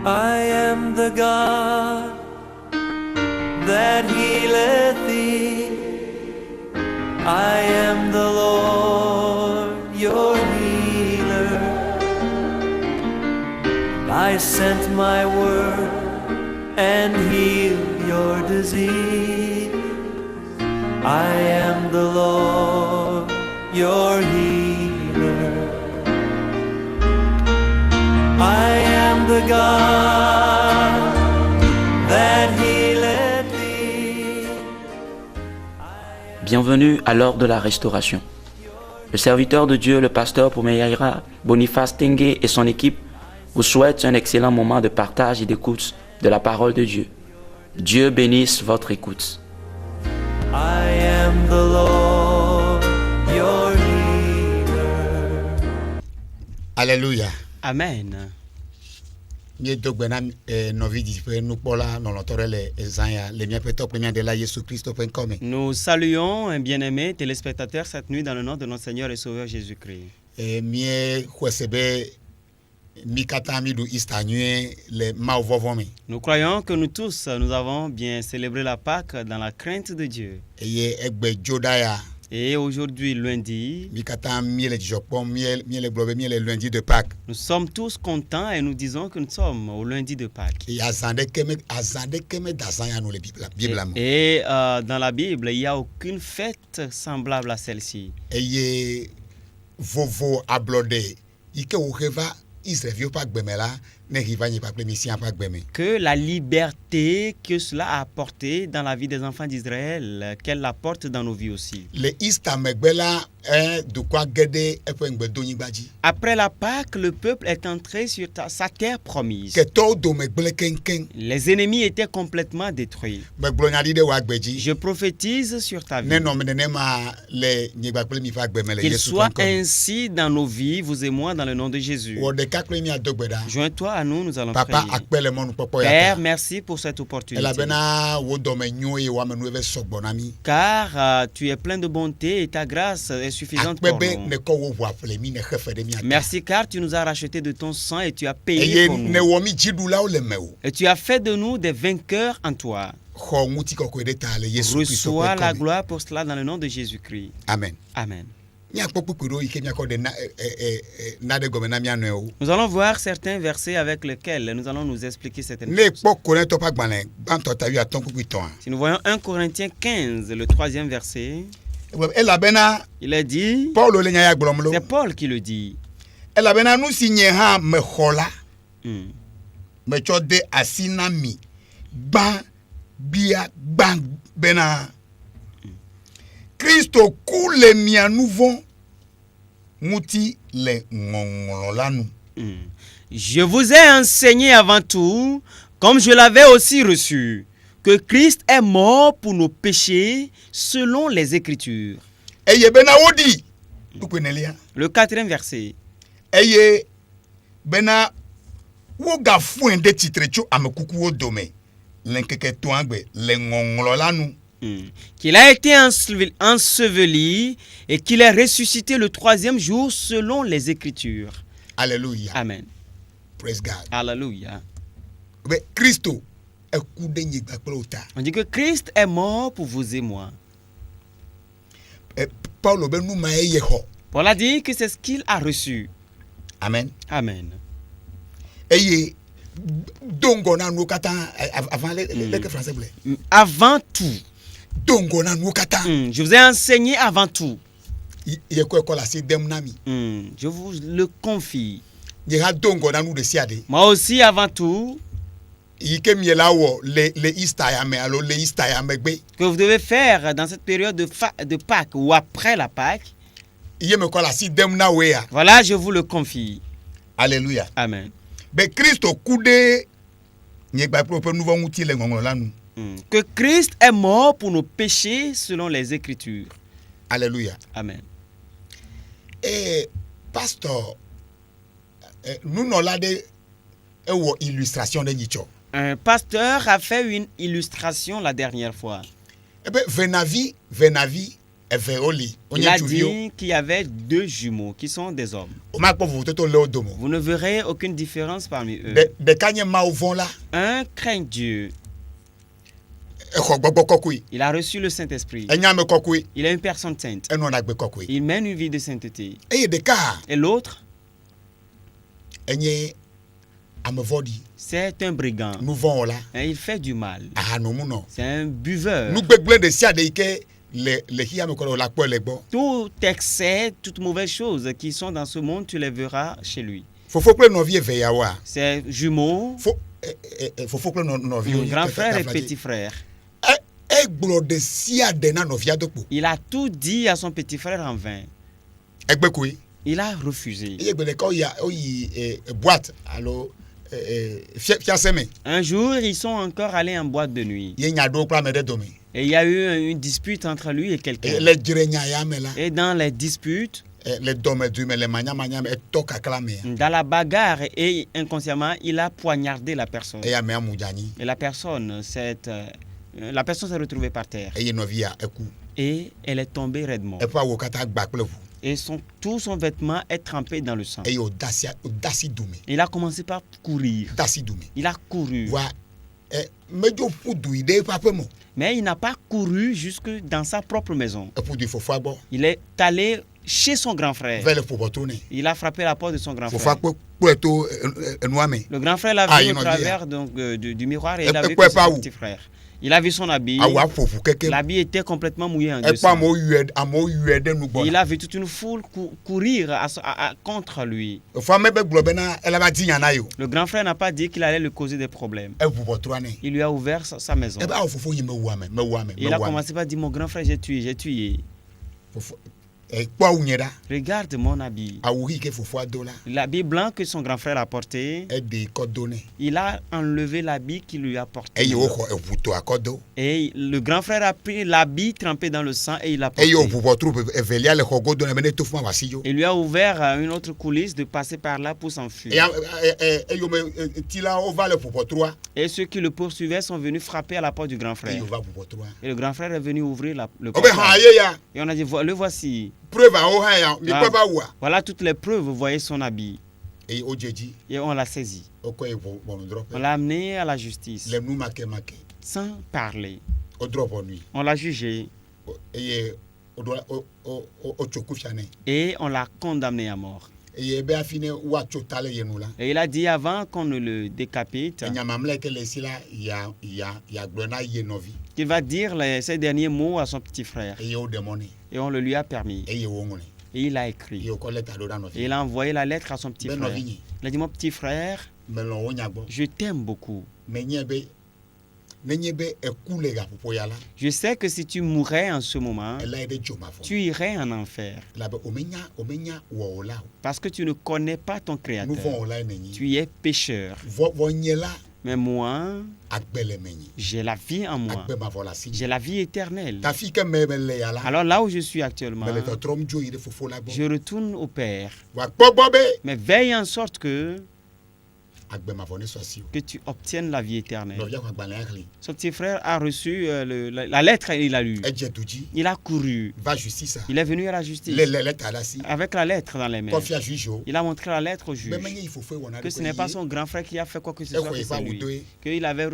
I am the God that healeth thee. I am the Lord, your healer. I sent my word and healed your disease. I am the Lord, your healer. I am the God that healeth thee. Bienvenue à l'heure de la restauration. Le serviteur de Dieu, le pasteur Poumeyaira Boniface Tengue et son équipe vous souhaitent un excellent moment de partage et d'écoute de la parole de Dieu. Dieu bénisse votre écoute. I am the Lord, your healer. Alléluia. Amen. Nous saluons un bien-aimé téléspectateur cette nuit dans le nom de notre Seigneur et Sauveur Jésus-Christ. Nous croyons que nous tous, nous avons bien célébré la Pâque dans la crainte de Dieu. Et aujourd'hui, lundi, nous sommes tous contents et nous disons que nous sommes au lundi de Pâques. Et dans la Bible, il n'y a aucune fête semblable à celle-ci. Que la liberté que cela a apporté dans la vie des enfants d'Israël, qu'elle l'apporte dans nos vies aussi. Après la Pâque, le peuple est entré sur sa terre promise. Les ennemis étaient complètement détruits. Je prophétise sur ta vie. Qu'il soit ainsi dans nos vies, vous et moi, dans le nom de Jésus. Joins-toi à nous, nous allons prier. Père, merci pour cette opportunité. Car tu es plein de bonté et ta grâce est suffisante pour nous. Merci car tu nous as rachetés de ton sang et tu as payé pour nous. Et tu as fait de nous des vainqueurs en toi. Reçois la gloire pour cela dans le nom de Jésus-Christ. Amen. Amen. Nous allons voir certains versets avec lesquels nous allons nous expliquer certaines choses. Si nous voyons 1 Corinthiens 15, le 3e verset, il est dit, c'est Paul qui le dit. Christo coule mia nouveau mouti le ngongolanu. Je vous ai enseigné avant tout, comme je l'avais aussi reçu, que Christ est mort pour nos péchés selon les Écritures. Le 4e verset. Eye bena woga fuende titrecho amekuku wodome lenkeke toangbe le ngongolanu. Qu'il a été enseveli et qu'il est ressuscité le 3e jour selon les Écritures. Alléluia. Amen. Praise God. Alléluia. On dit que Christ est mort pour vous et moi. Paul a dit que c'est ce qu'il a reçu. Amen. Amen. Avant tout. Je vous ai enseigné avant tout. Je vous le confie. Moi aussi avant tout. Que vous devez faire dans cette période de Pâques ou après la Pâque. Voilà, je vous le confie. Alléluia. Amen. Que Christ est mort pour nos péchés selon les Écritures. Alléluia. Amen. Et pasteur, nous n'avons pas illustration de Nicho. Un pasteur a fait une illustration la dernière fois. ebe venavi eve oli Il onye a tuvio dit qu'il y avait 2 jumeaux qui sont des hommes. o ma kpɔ vovototo le wo dome Vous ne verrez aucune différence parmi eux. ɖeka nye mawu vɔ̃ la Un craint Dieu. exɔ gbɔgbɔ kɔkɔe Il a reçu le Saint-Esprit. enya ame kɔkɔe Il est une personne sainte. enɔna gbe kɔkɔe Il mène une vie de sainteté. eye ɖeka hã Et l'autre, enye ame vɔ̃ɖi c'est un brigand. nu vɔ̃ wɔla Et il fait du mal. ahanomunɔ C'est un buveur. nu gbegblẽ ɖe sia ɖe yi ke le xixia me kɔ ɖe o la kpɔe le gbɔ Tout excès, toutes mauvaises choses qui sont dans ce monde, tu les verras chez lui. fofo kple nɔvi eve yawoa Ses jumeaux, fofo kple nɔvi mon grand frère et petit frère. egblɔ ɖe sia ɖe na nɔvia do kpo Il a tout dit à son petit frère en vain. egbe koe Il a refusé. eye gbe ɖeka woyi boîte alo fiase me Un jour, ils sont encore allés en boîte de nuit. ye nya ɖewo kple ame ɖe dome Et il y a eu une dispute entre lui et quelqu'un. le dzre nya ya me la Et dans les disputes, le dɔmedui me le manyamanya me etɔ kakla mea dans la bagarre et inconsciemment, il a poignardé la personne. eye amea mu dze anyi Et la personne s'est retrouvée par terre. eye nɔvia eku Et elle est tombée raidement. eƒe awu katã gba kple ʋu Et tout son vêtement est trempé dans le sang. eye wòda asi dume Il a commencé par courir. da asi dume Il a couru. voa medzo ƒu du yi ɖe eƒe aƒe me Mais il n'a pas couru jusque dans sa propre maison. eƒu du yi fofoa gbɔ Il est allé chez son grand frère. va le ƒoƒɔto nɛ Il a frappé la porte de son grand fofoa frère. kpɔe to enua me Le grand frère l'a Ah, vu il au m'a dit, travers donc, du miroir et il a Et vu quoi, que c'est pas son où? petit frère. Il a vu son habit. awua ƒoƒu keke L'habit était complètement mouillé en ekpɔ dessous. amewo yɔe ɖe nu Et il gbɔna a vu toute une foule courir contre lui. fofoa mebe gblɔ bena ele va di nya na ye o Le grand frère n'a pas dit qu'il allait lui causer des problèmes. eʋu ʋɔtrua nɛ Il lui a ouvert sa maison. ebe awɔ fofo yi mewu ame Et il a commencé par dire, mon grand frère, j'ai tué. fofo ekpɔ awu nye ɖa Regarde mon habit. awu ɣi ke fofoa do la L'habit blanc que son grand frère a porté, eɖe kɔ do nɛ il a enlevé l'habit qu'il lui a porté. eye woxɔ eʋu to akɔ do Et le grand frère a pris l'habit trempé dans le sang et il l'a porté. eye woʋu ʋɔtru evelia le xɔ godo nɛ be ne to fuma wasi yo Il lui a ouvert une autre coulisse de passer par là pour s'enfuir. eyome tilawo va le ʋu ʋɔtrua Et ceux qui le poursuivaient sont venus frapper à la porte du grand eye frère. wova ʋu ʋɔtrua Et le grand frère est venu ouvrir le obe ha portail. ye ya Et on a dit, le voici. preuve awo hã ya mikpɔ ba wua Voilà toutes les preuves, vous voyez son habit. eye wodze dzi Et on l'a saisi. wokɔ ye On ʋɔnudrɔƒe l'a amené à la justice le nu make sans parler. wodrɔ ʋɔnui On l'a jugé eye wotso kufia nɛ et on l'a condamné à mort. eye ebe hafi ne woatso ta le ye nu la Et il a dit avant qu'on ne le décapite, enya mamlɛ yi ke le esi la yagblɔ na ye nɔvi qu'il va dire ces derniers mots à son petit frère. eye woɖe mɔ nɛ Et on le lui a permis. eye woŋlɔe Et il a écrit. eye wokɔ leta ɖo na Et nɔvi il a envoyé la lettre à son petit be frère. nɔvi nye Il a dit, mon petit frère, melɔ wo nya gbɔ je t'aime beaucoup. menye be nenye be eku le gaƒoƒo ya la Je sais que si tu mourrais en ce moment, ela ye ɖe dzomavɔ tu irais en enfer. elabe omenya wɔwɔ la o Parce que tu ne connais pas ton nu vɔ Créateur. wɔla ye nenyi Tu es pécheur. vɔ nye la Mais moi, agbe le menyi j'ai la vie en moi. agbe mavɔ le asi J'ai la vie éternelle. tafi ke me le ya la Alors là où je suis actuellement, mele tɔtrɔm dzo yi ɖe fofo la je gbɔ retourne au Père. wòakpɔ gbɔ be Mais veille en sorte que agbe mavɔ ne sɔ si o que tu obtiennes la vie éternelle. nɔvia xɔ agbalẽa xli Son petit frère a reçu la lettre et il a lu. edze du dzi Il a couru. va justice Il est venu à la justice le leta ɖe asi avec la lettre dans les mains. kɔfia juge o Il a montré la lettre au juge be menye yi fofoe wɔna que ce n'est pas son grand frère qui a fait quoi que ce soit, exɔ que yi ƒe c'est awu lui. do ye Qu'il avait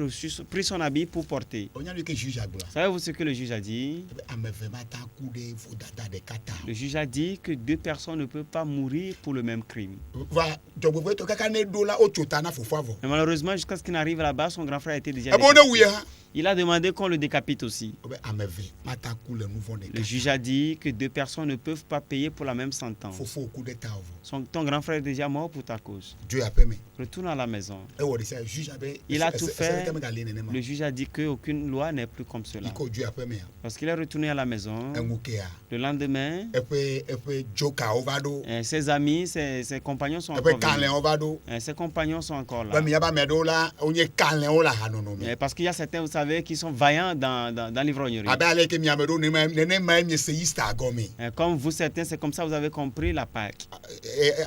pris son habit pour porter. onya nu ke juge agblɔa Savez-vous ce que le juge a dit? ebe ame eve mata ku ɖe vodada ɖeka ta Le juge a dit que 2 personnes ne peuvent pas mourir pour le même crime. va dzɔgbevɔetɔ kaka ne ɖo la wotso ta na fofoa vɔ Mais malheureusement, jusqu'à ce qu'il n'arrive là-bas, son grand frère était déjà ebe wo ne wu ye décapité. hã Il a demandé qu'on le décapite aussi. obe ame eve mata ku le nu vɔ Le ɖeka juge a dit que 2 personnes ne peuvent pas payer pour la même sentence. fofo ku ɖe ta vɔ Ton grand frère est déjà mort pour ta cause. dzo ya ƒe me Retourne à la maison. ewɔ de sia juge abe Il a tout fait. ɛsɛ megali nenema Le juge a dit qu'aucune loi n'est plus comme cela. yi ko dzo ya ƒe mea Lorsqu'il est retourné à la maison, eŋu kea le lendemain, eƒe dzokawo va ɖo ses amis, ses compagnons sont eƒe encore venus. kalẽwo va ɖo Ses compagnons sont encore be là. miaba ame ɖewo la wonye kalẽwo le ahanono me Parce qu'il y a certains, vous savez, qui sont vaillants dans l'ivrognerie. abe ale ke miame ɖo nenema ye miese Easter gɔme Comme vous, certains, c'est comme ça que vous avez compris la Pâque.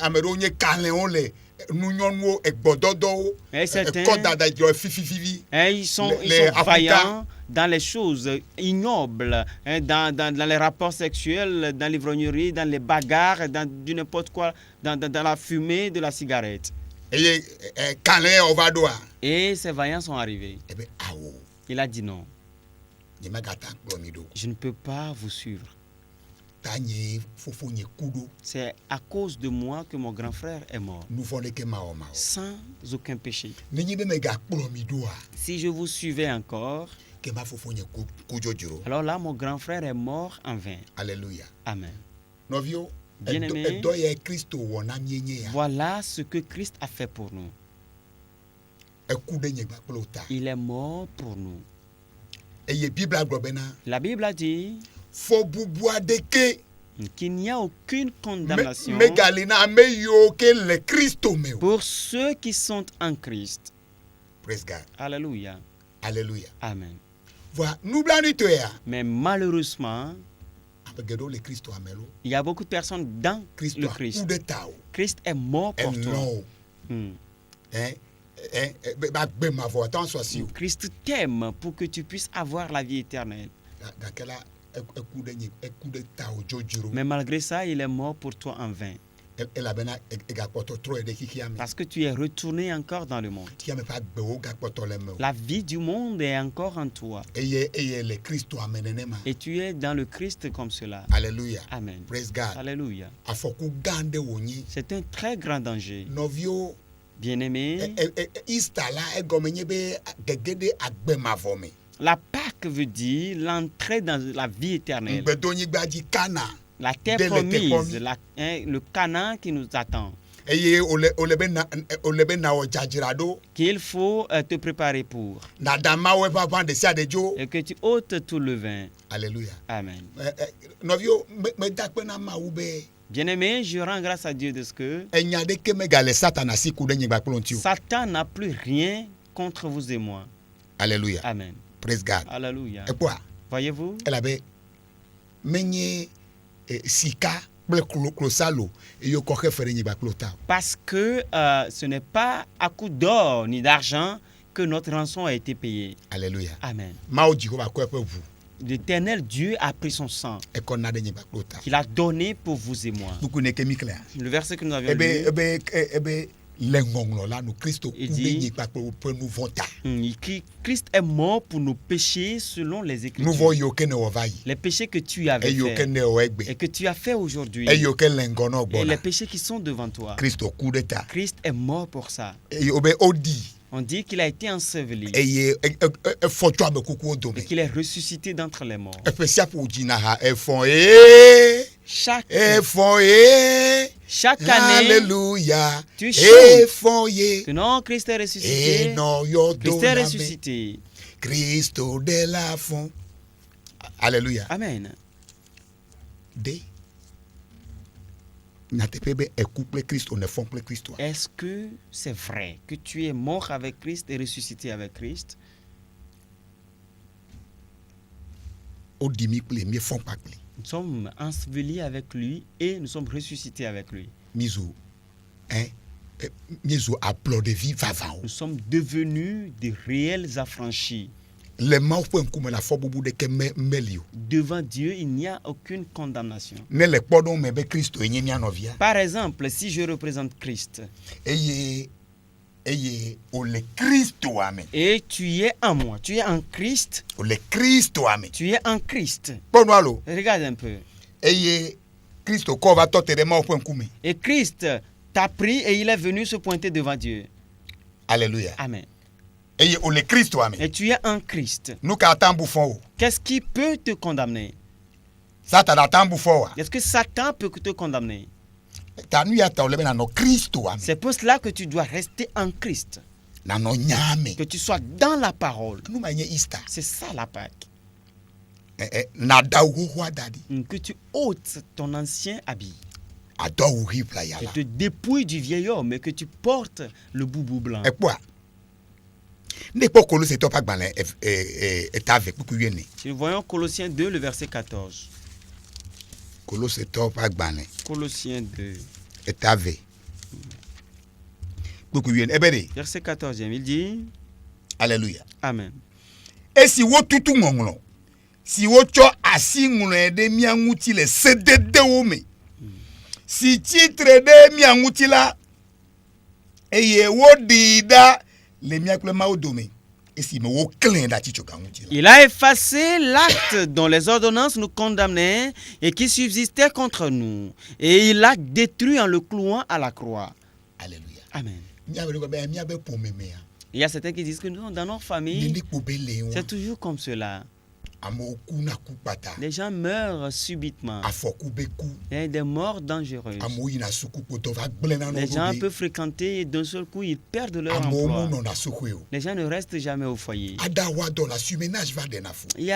ame ɖewo nye kalẽwo le nunyɔnuwo egbɔdɔdɔwo Et certains- kɔdada dzɔ fifififi. Hein, ils sont Africains- vaillants dans les choses ignobles, hein, dans les rapports sexuels, dans l'ivrognerie, dans les bagarres, dans du n'importe quoi, dans la fumée de la cigarette. Eye kalẽ ova ɖoa Et ces vaillants sont arrivés. ebe awo Il a dit non, nyemagata kplɔ mi ɖo je ne peux pas vous suivre. ta nye fofo nye ku ɖo C'est à cause de moi que mon grand frère est mort, nu vɔ ɖeke mawɔ mawɔ. sans aucun péché. Nenye be megakplɔ mi ɖoa Si je vous suivais encore, ke ma fofo nye ku dzodzro. alors là, mon grand frère est mort en vain. Alléluia. Amen. Nɔviwo Bien-aimé. edɔ yɛ Kristo wɔ na mie nye ya Voilà ce que Christ a fait pour nous. eku ɖe nye gbakplo ta Il est mort pour nous. eye Bibla gblɔ bena La Bible a dit fɔbubu aɖeke qu'il n'y a aucune condamnation megali na ame yiwo ke le Kristo me o. pour ceux qui sont en Christ. Praise God. Alléluia. Alléluia. Amen. Voilà nublanitɔea Mais malheureusement, ame geɖewo le Kristo ame lo. il y a beaucoup de personnes dans Kristo le aku Christ. ɖe ta o. Christ est mort pour Elɔ̃ toi. o. Hmm. Bagbe mavɔ atɔ sɔ si o. Christ t'aime pour que tu puisses avoir la vie éternelle. Gake la eku ɖe ta o dzodzro. Mais malgré ça, il est mort pour toi en vain. Elabena egakpɔtɔ trɔ ɖe xixia me. Parce que tu es retourné encore dans le monde. Xixia me ƒe agbewo gakpɔtɔ le me o. La vie du monde est encore en toi. Eye le Kristo ame nenema. Et tu es dans le Christ comme cela. Alléluia. Amen. Praise God. Alléluia. Afɔku gã ɖe wònye. C'est un très grand danger. Nɔviwo Bien-aimé, Easter la egɔme nye be gege ɖe agbemavɔ me. la Pâque veut dire l'entrée dans la vie éternelle. Ŋgbedonyigba dzi Kana. La terre Dès le promise, promis. le Canaan qui nous attend. Eye wòle be nawɔ dzadzraɖo. Qu'il faut te préparer pour. Nada Mawu ƒe aʋã ɖe sia ɖe dzo. Et que tu ôtes tout le vin. Alléluia. Amen. Nɔviwo meda kpe na Mawu be Bien-aimé, je rends grâce à Dieu de ce que enya ɖeke megale Satana si ku ɖe nyigbakplo ŋuti o. Satan n'a plus rien contre vous et moi. Alléluia. Amen. Praise God. Alléluia. Ekpɔa Voyez-vous, elabe menye sika kple klosalo eye wokɔ xe fe ɖe nyigbakplo ta o. parce que ce n'est pas à coup d'or ni d'argent que notre rançon a été payée. Alléluia. Amen. Mawu Dzihova kɔ eƒe ʋu L'Éternel Dieu a pris son sang ekɔ na ɖe nyigbakplo ta. qu'il a donné pour vous et moi. Nuku ne ke mi klea. Le verset que nous avions Ebe lu, ebe le ŋɔŋlɔ la nu Kristo ku Il ɖe dit- nyigbakplo ƒe nu vɔ ta. Christ est mort pour nos péchés selon les Nu Écritures. vɔ yiwo ke ne wɔ va yi. Les péchés que tu avais Eyiwo ke fait ne wɔ et egbe. que tu as fait aujourd'hui Eyiwo ke le ŋgɔ na et les gbɔna. péchés qui sont devant toi. Kristo ku ɖe ta. Christ est mort pour ça. Eye wobe odi. On dit qu'il a été enseveli Eye efɔ tso ame kukuwo dome. et qu'il est ressuscité d'entre les morts. Eƒe sia ƒe wòdzi na ha efɔ Chaque année Alléluia. tu chantes Efɔ que non, Christ est ressuscité. enɔyɔ Christ do est na me. ressuscité. Kristo de la fɔ. Alléluia. Amen. De nyateƒe be eku kple Kristo ne fɔ kple Kristoa. Est-ce que c'est vrai que tu es mort avec Christ et ressuscité avec Christ? Wodi mi kple mi fɔ kpakple. Nous sommes ensevelis avec lui et nous sommes ressuscités avec lui. Mizu mizu ablɔɖevi vavawo. Nous sommes devenus des réels affranchis. Le Mawu ƒe ŋkume la fɔbubu ɖeke meli o. Devant Dieu, il n'y a aucune condamnation. Ne le kpɔɖewo me be Kristo enye mia nɔvia. Par exemple, si je représente Christ Eye wòle Kristoa me. et tu es en moi, tu es en Christ, Wòle Kristoa me. tu es en Christ. Kpɔnu alo. Regarde un peu. Eye Kristo kɔ va tɔ te ɖe Mawu ƒe ŋkume. Et Christ t'a pris et il est venu se pointer devant Dieu. Alléluia. Amen. Eye wòle Kristoa me. Et tu es en Christ. Nu ka ata bu fɔ o. Qu'est-ce qui peut te condamner? Satana ata bu fɔ wa. Est-ce que Satan peut te condamner? Ta nu ya ta wòle be nanɔ Kristoa me. C'est pour cela que tu dois rester en Christ. Nanɔ nya me. Que tu sois dans la parole. Nu ma nye Easter. C'est ça la Pâque. Nada awu xoxoa da ɖi. Que tu ôtes ton ancien habit. Adɔ awu ɣi ʋlaya Et la. te dépouilles du vieil homme et que tu portes le boubou blanc. Ekpɔa. Ne kpɔ Kolosetɔ ƒe agbalẽ eta ve kpuku wuiene. Si nous voyons Colossiens 2, le verset 14. Kolosetɔ ƒe agbalẽ Colossiens 2, eta ve kpekpe wiyen ebe de Verset 14e, il dit, alléluia Amen. et si wotutu ŋɔŋlɔ si wotsɔ asi ŋlɔe ɖe mia ŋuti le sededewo me si tsitre ɖe mia ŋuti la eye woɖii ɖa le mia kple mawo dome esi me woklẽ ɖe atitsoga ŋuti la. Il a effacé l'acte dont les ordonnances nous condamnaient et qui subsistait contre nous. Et il l'a détruit en le clouant à la croix. Alléluia. Amen. Miabe ɖe be miabe ƒome mea Il y a certains qui disent que non, dans nos familles, nene kpo be le c'est wa toujours comme cela. amewo kuna ku kpata Les gens meurent subitement. afɔku be ku Il y a des morts dangereuses. amewo yina suku kpotɔ va gblẽ na Les gens nɔwo peuvent be fréquenter et d'un seul coup, ils perdent leur amewo emploi. mo nɔna sukoe o Les gens ne restent jamais au foyer. ada wa dɔ la surménage va ɖena fu Il y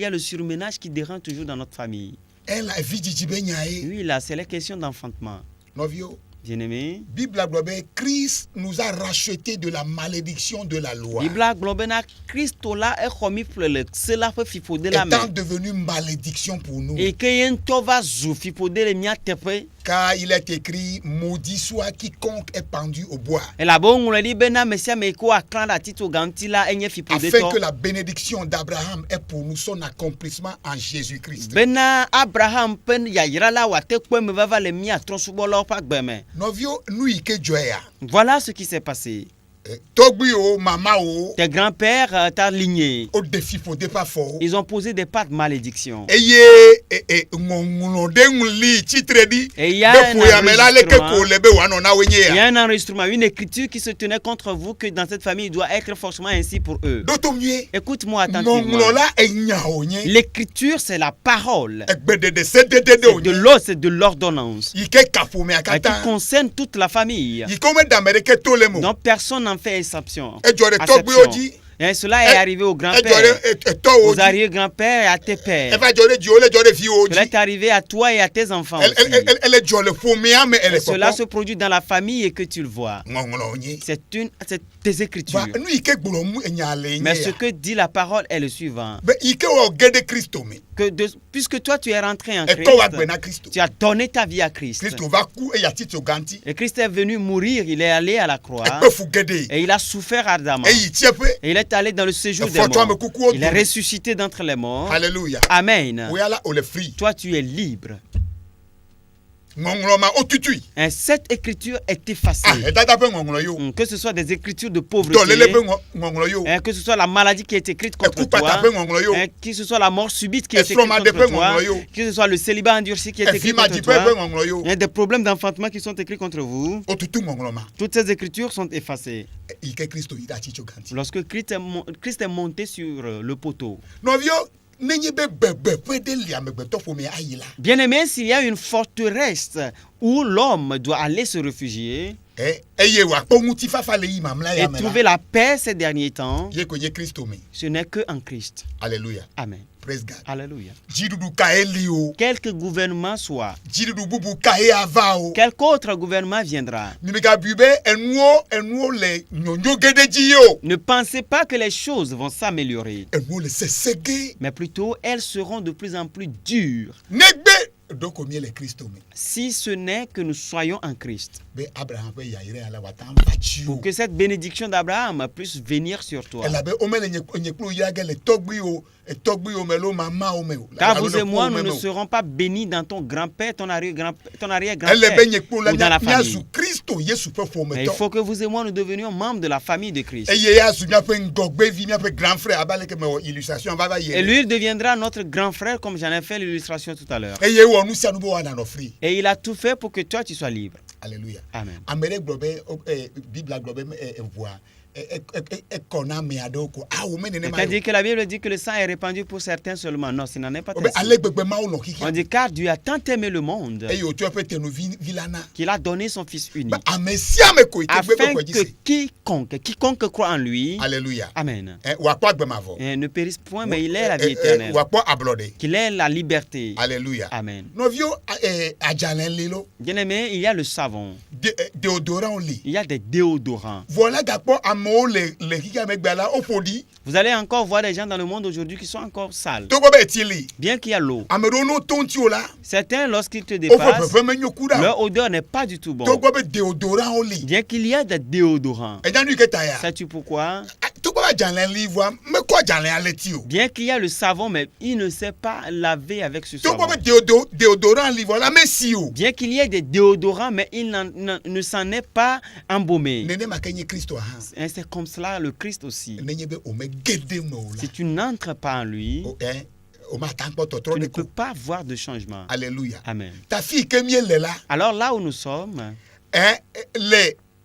a le surménage qui dérange toujours dans notre famille. ela evi dzidzi be nya ye Oui, là, c'est la question d'enfantement. nɔviwo. Bien-aimé. Bible gblɔ be Christ nous a racheté de la malédiction de la loi. Biblia gblɔ bena Kristo la exɔ mi ƒle le se la ƒe fiƒode la Étant me devenu malédiction pour nous. eye ke ye ŋutɔ va zu fiƒode le mía teƒe Car il est écrit, maudit soit quiconque est pendu au bois. elabe woŋlɔ ɖi bena ame sia ame yi ke woaklã ɖe atitsoga ŋuti la enye Afin que fiƒodetɔ la bénédiction d'Abraham est pour nous son accomplissement en Jésus-Christ. bena Abraham ƒe yayra la wòate kpɔ eme vava le mía trɔ̃subɔlawo ƒe agbe me. Novio, nous y que joya. Voilà ce qui s'est passé. Togbi o, mama o, Tes grands-pères, ta lignée, au défi faut pas fort. ils ont posé des pas de malédiction. Eye ngongolo de ngli titredi. Et il y a Be foya me la leke ko lebe wa no na wenye Il y ya. a un enregistrement, une écriture qui se tenait contre vous que dans cette famille, il doit être forcément ainsi pour eux. Doto mie. Écoute-moi attentivement. Ngongolo la enya onye. L'écriture, c'est la parole. Egbe de sedede C'est de onye. l'eau, c'est de l'ordonnance. Ike kapo me Qui akata. concerne toute la famille. Ike me damere ke to le mo. Donc personne n'en fait exception. E jore togbi Acception. oji. Et cela est arrivé au E grand-père, jore to aux oji. arrière-grands-pères et à tes E pères. va jore ji ole jore fi Cela oji. est arrivé à toi et à tes enfants aussi. Elle jole fo me ame Et ele cela popo. se produit dans la famille et que tu le vois. Ngongolo onye. C'est tes écritures. Va nu ike gboro mu enya le Mais nye ce ya. que dit la parole est le suivant. Be ike wo gede Kristo me. Puisque toi tu es rentré en E ko wa gbe na Christ, Kristo. tu as donné ta vie à Christ. Kristo va ku e ya tito ganti. Et Christ est venu mourir, il est allé à la croix. E pe fu gede. Et il a souffert ardemment. E yi tiepe. Et il est allé dans le séjour E des fo to ame morts. kuku o. Il est ressuscité d'entre les morts. Alléluia. Amen. O ya la o le free. Toi tu es libre. Ngongolo ma o tutui. Et cette écriture est effacée. Ah, e dada pe ngongolo yo. Que ce soit des écritures de To lele pauvreté, pe ngongolo yo. que ce soit la maladie qui est écrite contre Écoute pas toi, ta pe ngongolo yo. que ce soit la mort subite qui Et est écrite Stroma de contre pe toi, ngongolo yo. que ce soit le célibat endurci qui est E écrit fi ma contre di pe pe toi, ngongolo yo. il y a des problèmes d'enfantement qui sont écrits contre vous. O tutu ngongolo ma. Toutes ces écritures sont effacées. Ike Kristo yi da tito ganti. Lorsque Christ est monté sur le poteau. Novio nenye be bebe pe de li amegbeto fo me ayi la. Bien-aimé, s'il y a une forteresse où l'homme doit aller se réfugier Eye wa kpo nguti fafa le yi mamla et ya me trouver la. la paix ces derniers temps, Ye ko ye Kristo me. ce n'est que en Christ. Alléluia. Amen. Praise God. Alléluia. Jidudu ka eli o. Quelque gouvernement soit, Jidudu bubu ka e ava o. quelque autre gouvernement viendra. Nimika bube enuo le nyonyo gede ji yo. Ne pensez pas que les choses vont s'améliorer, Enuo le sesege. mais plutôt elles seront de plus en plus dures Negbe doko mie le Kristo me. si ce n'est que nous soyons en Christ. Be Abraham pe ya ire ala wata mbachi o. Pour que cette bénédiction d'Abraham puisse venir sur toi. Elle avait au mele nye klo ya ge le togbi o melo mama o me o. Car vous et moi, nous ne serons pas bénis dans ton grand-père, ton Elle arrière-grand-père be nye klo la ou dans la nya famille. su Kristo Yesu pe fo Mais me il to. faut que vous et moi, nous devenions membres de la famille de Christ. Eye ya su nya pe ngogbe vi nya pe grand frère abale ke me illustration va Et ye. lui, il deviendra notre grand frère, comme j'en ai fait l'illustration tout à l'heure. Eye wo nu sia nu bo wa na no free. Et il a tout fait pour que toi, tu sois libre. Alléluia. Amen. Amere globe Bible globe voix kona me adoko. Ah o me ne ma. C'est-à-dire que la Bible dit que le sang est répandu pour certains seulement. Non, ce n'en est pas Obe ainsi. ale gbegbe ma o lo kiki. On dit car Dieu a tant aimé le monde Eye o tu pe te no vilana. qu'il a donné son Fils unique, Ba amesia me ko ike gbegbe afin ko que ji. quiconque croit en lui, Alléluia. Amen, Wa kwa gbe ma vo. ne périsse point, mais il est la vie éternelle, Wa kwa ablode. qu'il ait la liberté. Alléluia. Amen. Novio ajalen lelo Bien-aimé, il y a le savon, déodorant li. il y a des déodorants. Voilà gapo am amewo le kika megbe la ofodi. Vous allez encore voir des gens dans le monde aujourd'hui qui sont encore sales. Togo be tili. Bien qu'il y a l'eau. Amedo no tonti o la. Certains, lorsqu'ils te Ofo dépassent, pepe menyo kuda. leur odeur n'est pas du tout bonne. Togo be déodorant o li. Bien qu'il y a des déodorants. E janu ke taya. Sais-tu pourquoi? Togo ba janlen livre me ko janlen aleti o. Bien qu'il y a le savon, mais il ne sait pas laver avec ce Togo savon. be déodorant livre la messi o. Bien qu'il y ait des déodorants, mais il ne s'en est pas embaumé. Nene makenye Christo ha. Et c'est comme cela le Christ aussi. Nenye be o me gede mo la. Si tu n'entres pas en lui, O ma tan po tu totro ne de peux ko. pas voir de changement. Alléluia. Amen. Ta fille ke miele la. Alors là où nous sommes,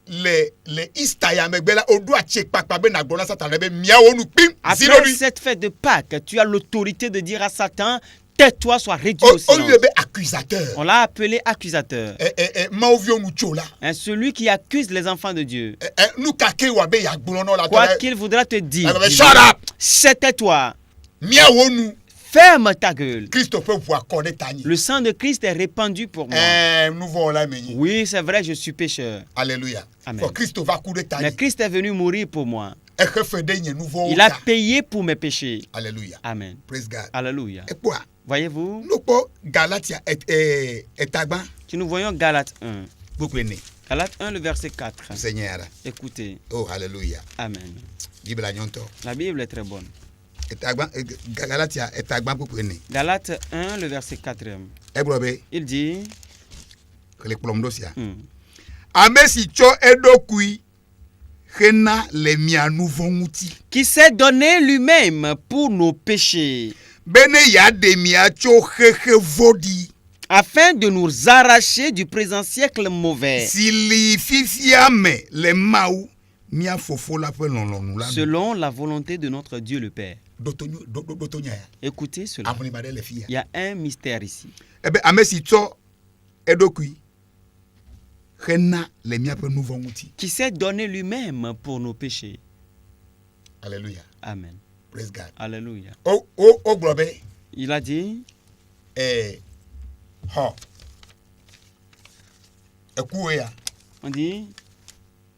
le istaya megbela odu achek pakpa be na gbona satan be miawo nu pim zero après lui. cette fête de Pâques, tu as l'autorité de dire à Satan, tais-toi, sois réduit au O silence. lui be accusateur. On l'a appelé accusateur. Maovio nu chola. Hein, celui qui accuse les enfants de Dieu. Nu kake wa be ya gbona no la Quoi to. qu'il voudra te dire, Shut up. tais-toi, Miawo nu ferme ta gueule. Christophe pour accorder tani. Le sang de Christ est répandu pour moi. Nous voulons la meni. Oui, c'est vrai, je suis pécheur. Alléluia. Amen. Pour Christophe va couler Mais tani. Christ est venu mourir pour moi. Et que fait des nouveaux. Il a payé pour mes péchés. Alléluia. Amen. Praise God. Alléluia. Et quoi? Voyez-vous, Nous pas Galatia et tagban. si nous voyons Galates 1, Beaucoup né. Galates 1, le verset 4. Seigneur. Écoutez, Oh alléluia. Amen. Bible a nyonto. La Bible est très bonne. Et tagban Galatia et tagban beaucoup né. Galates 1, le verset 4. E brobe Il dit, que le plomdo sia. hmm, Amesi cho edokui Hena le mia nouveau outil. qui s'est donné lui-même pour nos péchés, Bene ya de mia cho hehe vodi. afin de nous arracher du présent siècle mauvais, Si li fifiame le mau mia fofo la pe lonlonu la. selon la volonté de notre Dieu le Père. Dotonya ya. Écoutez cela. Avoni bade le fia. Il y a un mystère ici. Ebe amesi cho edokui Hena le mia pe nouveau outil. Qui s'est donné lui-même pour nos péchés. Alléluia. Amen. Praise God. Alléluia. O globe Il a dit, Ekouya. on dit,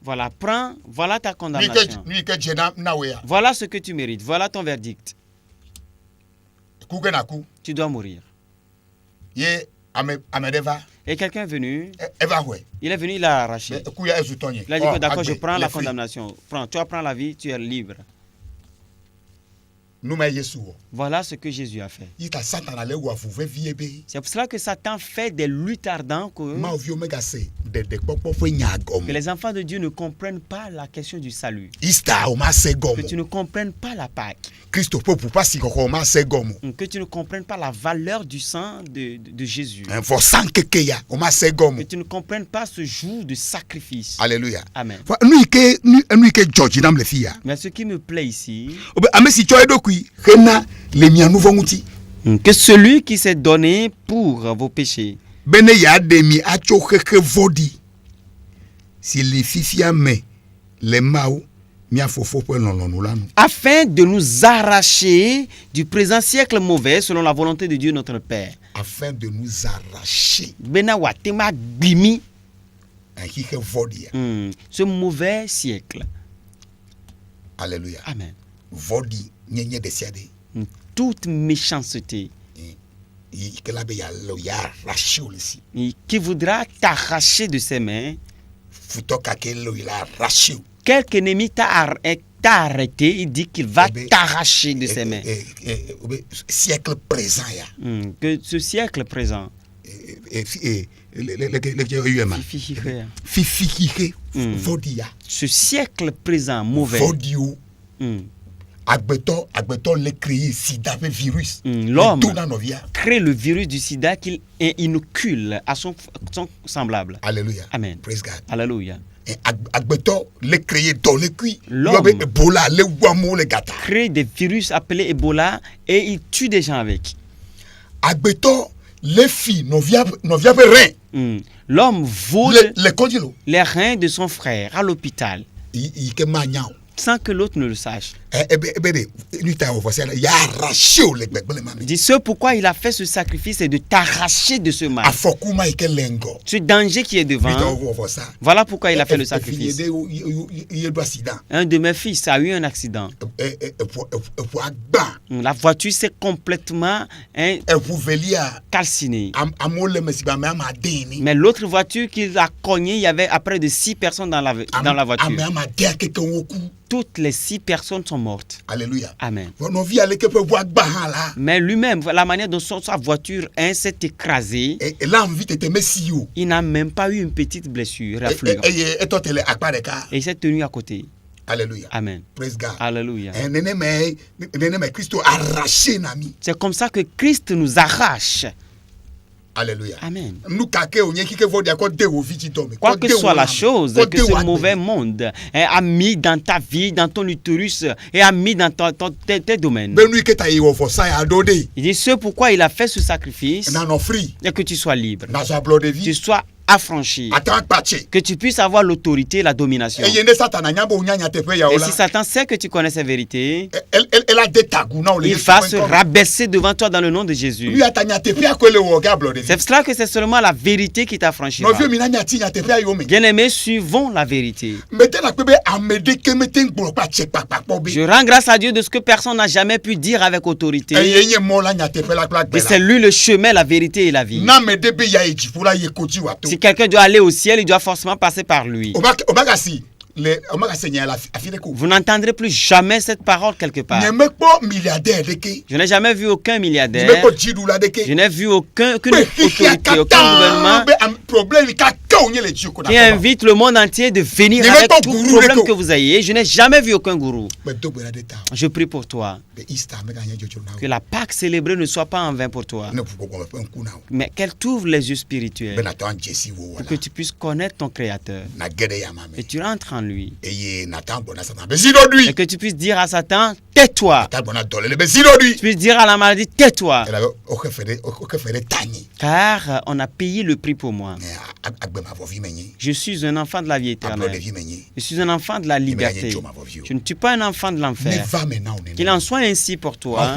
voilà, prends, voilà ta condamnation. Ni ke jena naweya. Voilà ce que tu mérites. Voilà ton verdict. Ku na ku. Tu dois mourir. Ye amedeva Et quelqu'un est venu, eva hwe. il est venu, il a arraché. Ekouya ezutonye. Il a dit que d'accord, je prends la condamnation. Prends, tu prends la vie, tu es libre. Nous ma Yesu. Voilà ce que Jésus a fait. Il ta Satan ale wa vuve viebe. C'est pour cela que Satan fait des luttes ardentes Ma ovio mega se de popo fo nyagom. que les enfants de Dieu ne comprennent pas la question du salut. Ista o ma se gom. Que tu ne comprennes pas la Pâque. Christo po pas si ko ma se gom. Que tu ne comprennes pas la valeur du sang de Jésus. For san keke ya o ma se gom. Que tu ne comprennes pas ce jour de sacrifice. Alléluia. Amen. Nous que George nam le fia. Mais ce qui me plaît ici, Amesi cho edokui Hena le mia nouveau outil. que celui qui s'est donné pour vos péchés, Bene ya de mi acho hehe vodi. Si li fifia me le mau mia fofo pe lonlonu la nu. afin de nous arracher du présent siècle mauvais selon la volonté de Dieu notre Père. Afin de nous arracher Bena watema gbimi, un hehe vodi. ce mauvais siècle. Alléluia. Amen. Vodi nyenye de siade. Toute méchanceté Que la be ya lo ya arraché aussi. qui voudra t'arracher de ses mains, Futo kake lo il a arraché. quelque ennemi t'a arrêté, il dit qu'il va Eh ben, t'arracher de ses mains. Siècle présent ya. Que ce siècle présent, Fifi vodi ya. ce siècle présent mauvais, Vodi ou hmm, agbeto le créer sida pe virus. l'homme Tout dans nos vies. crée le virus du sida qu'il inocule à son semblable. Alléluia. Amen. Praise God. Alléluia. Agbeto le créer dans le cuit. L'homme Ebola le wamo le gata. crée des virus appelés Ebola et il tue des gens avec. Agbeto les filles nos via pe rein. L'homme vole le kondilo. les reins de son frère à l'hôpital. I ke manyao. sans que l'autre ne le sache. Il y a arraché le bébé, Il dit, ce pourquoi il a fait ce sacrifice, c'est de t'arracher de ce mal. Ce danger qui est devant. Voilà pourquoi il a fait le sacrifice. Un de mes fils a eu un accident. La voiture s'est complètement calcinée. Mais l'autre voiture qu'il a cognée, il y avait près de 6 personnes dans la voiture. Toutes les 6 personnes sont mortes. Alléluia. Amen. Mais lui-même, la manière dont sa voiture s'est écrasée, il n'a même pas eu une petite blessure. Et il s'est tenu à côté. Alléluia. Amen. Praise God. Alléluia. Christ arraché nami. C'est comme ça que Christ nous arrache. Alléluia. Amen. Quoi que soit la chose que ce mauvais monde a mis dans ta vie, dans ton utérus, et a mis dans tes domaines. Il dit ce pourquoi il a fait ce sacrifice, et que tu sois libre, tu sois affranchi, que tu puisses avoir l'autorité et la domination. Et si Satan sait que tu connais ces vérités, il va se rabaisser devant toi dans le nom de Jésus. C'est cela que c'est seulement la vérité qui t'affranchira. Bien-aimés, suivons la vérité. Je rends grâce à Dieu de ce que personne n'a jamais pu dire avec autorité. Et c'est lui le chemin, la vérité et la vie. Si quelqu'un doit aller au ciel, il doit forcément passer par lui. Vous n'entendrez plus jamais cette parole quelque part. Je n'ai jamais vu aucun milliardaire. Je n'ai vu aucune autorité, aucun gouvernement qui invite le monde entier de venir avec tout problème que vous ayez. Je n'ai jamais vu aucun gourou. Je prie pour toi que la Pâque célébrée ne soit pas en vain pour toi, mais qu'elle t'ouvre les yeux spirituels pour que tu puisses connaître ton Créateur et tu rentres en lui. Et que tu puisses dire à Satan, tais-toi. Tu puisses dire à la maladie, tais-toi. Car on a payé le prix pour moi. Je suis un enfant de la vie éternelle. Je suis un enfant de la liberté. Je ne suis pas un enfant de l'enfer. Qu'il en soit ainsi pour toi.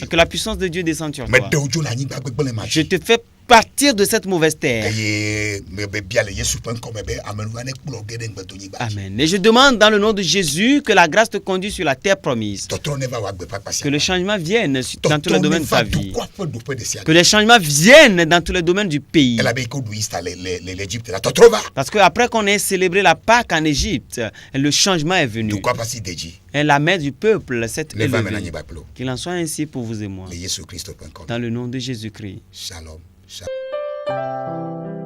Que la puissance de Dieu descende sur toi. Je te fais partir de cette mauvaise terre. Amen. Et je demande dans le nom de Jésus que la grâce te conduise sur la terre promise. Que le changement vienne dans tous les domaines de ta vie. Que les changements viennent dans tous les domaines du pays. Parce qu'après qu'on ait célébré la Pâque en Égypte, le changement est venu. Et la main du peuple s'est élevée. Qu'il en soit ainsi pour vous et moi. Dans le nom de Jésus-Christ. Shalom. Shalom.